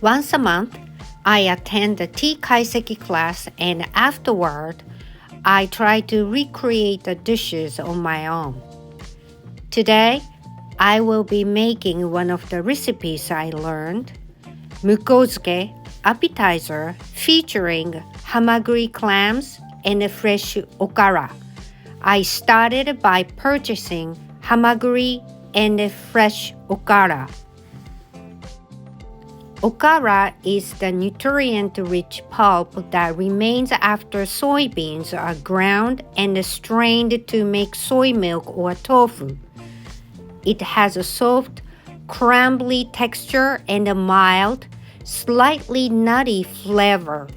Once a month, I attend the tea Kaiseki class and afterward, I try to recreate the dishes on my own. Today, I will be making one of the recipes I learned, mukozuke appetizer featuring Hamaguri clams and fresh Okara. I started by purchasing Hamaguri and fresh Okara. Okara is the nutrient-rich pulp that remains after soybeans are ground and strained to make soy milk or tofu. It has a soft, crumbly texture and a mild, slightly nutty flavor.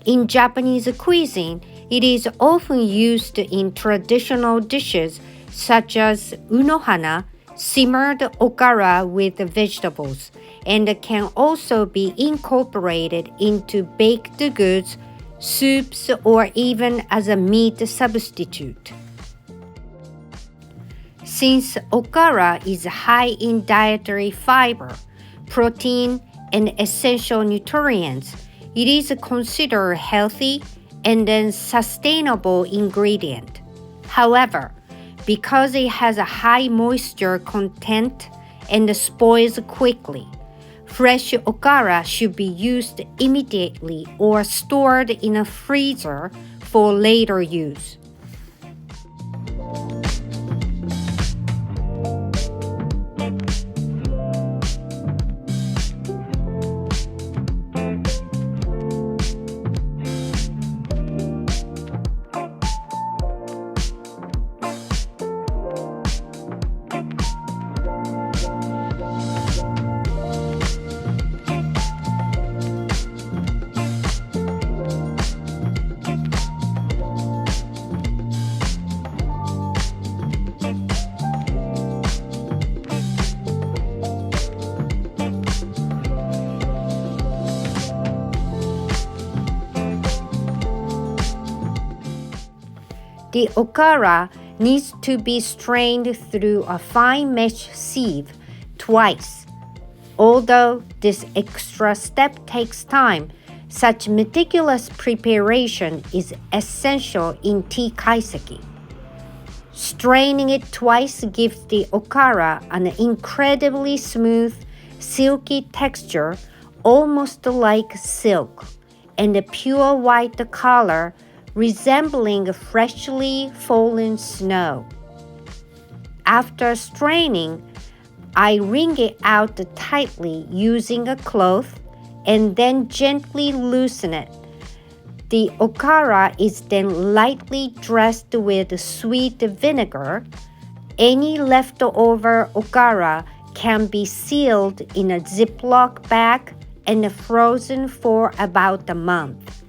In Japanese cuisine, it is often used in traditional dishes such as unohana, simmered okara with vegetables, and can also be incorporated into baked goods, soups, or even as a meat substitute. Since okara is high in dietary fiber, protein, and essential nutrients, it is considered healthy and a sustainable ingredient. However, because it has a high moisture content and spoils quickly, fresh okara should be used immediately or stored in a freezer for later use. The okara needs to be strained through a fine mesh sieve twice. Although this extra step takes time, such meticulous preparation is essential in tea kaiseki. Straining it twice gives the okara an incredibly smooth, silky texture, almost like silk, and a pure white color resembling freshly fallen snow. After straining, I wring it out tightly using a cloth and then gently loosen it. The okara is then lightly dressed with sweet vinegar. Any leftover okara can be sealed in a Ziploc bag and frozen for about a month.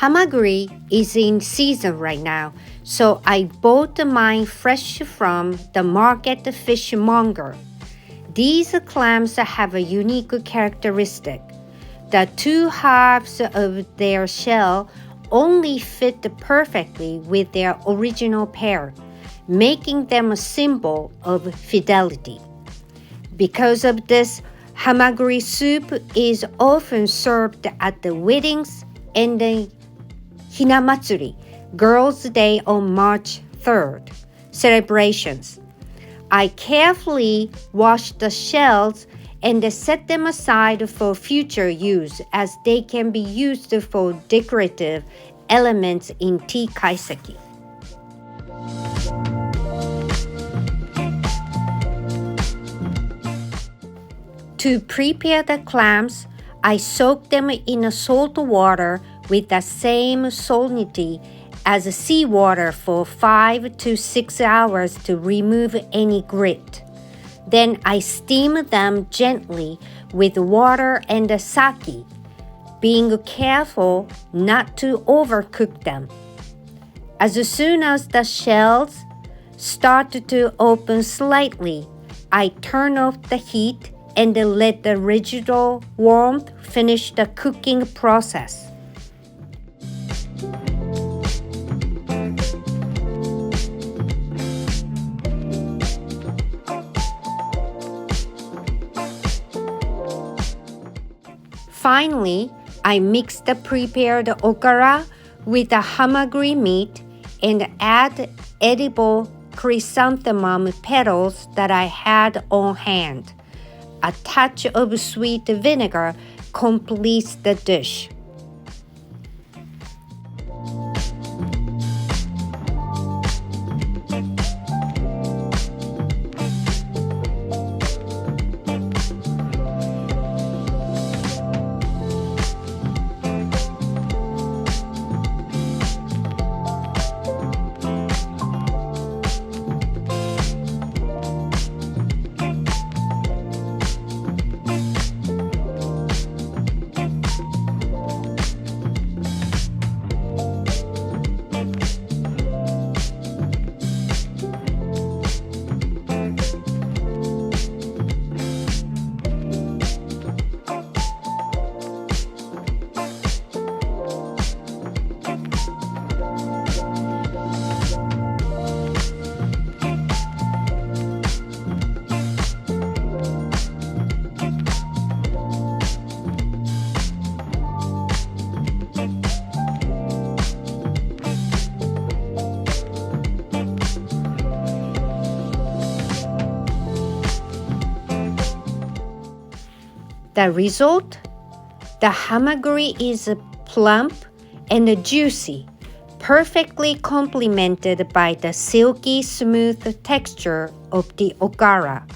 Hamaguri is in season right now, so I bought mine fresh from the market fishmonger. These clams have a unique characteristic. The two halves of their shell only fit perfectly with their original pair, making them a symbol of fidelity. Because of this, Hamaguri soup is often served at the weddings and the Hinamatsuri, Girls' Day on March 3rd, celebrations. I carefully wash the shells and set them aside for future use as they can be used for decorative elements in tea kaiseki. To prepare the clams, I soak them in salt water with the same salinity as seawater for 5 to 6 hours to remove any grit. Then I steam them gently with water and sake, being careful not to overcook them. As soon as the shells start to open slightly, I turn off the heat and let the residual warmth finish the cooking process. Finally, I mix the prepared okara with the hamaguri meat and add edible chrysanthemum petals that I had on hand. A touch of sweet vinegar completes the dish. The result? The hamaguri is plump and juicy, perfectly complemented by the silky smooth texture of the okara.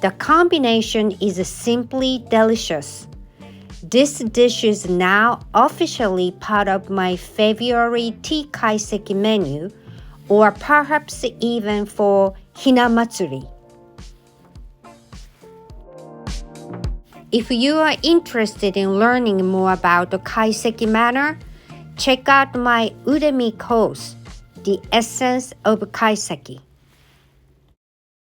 The combination is simply delicious. This dish is now officially part of my February tea kaiseki menu, or perhaps even for Hinamatsuri. If you are interested in learning more about the kaiseki manner, check out my Udemy course, The Essence of Kaiseki.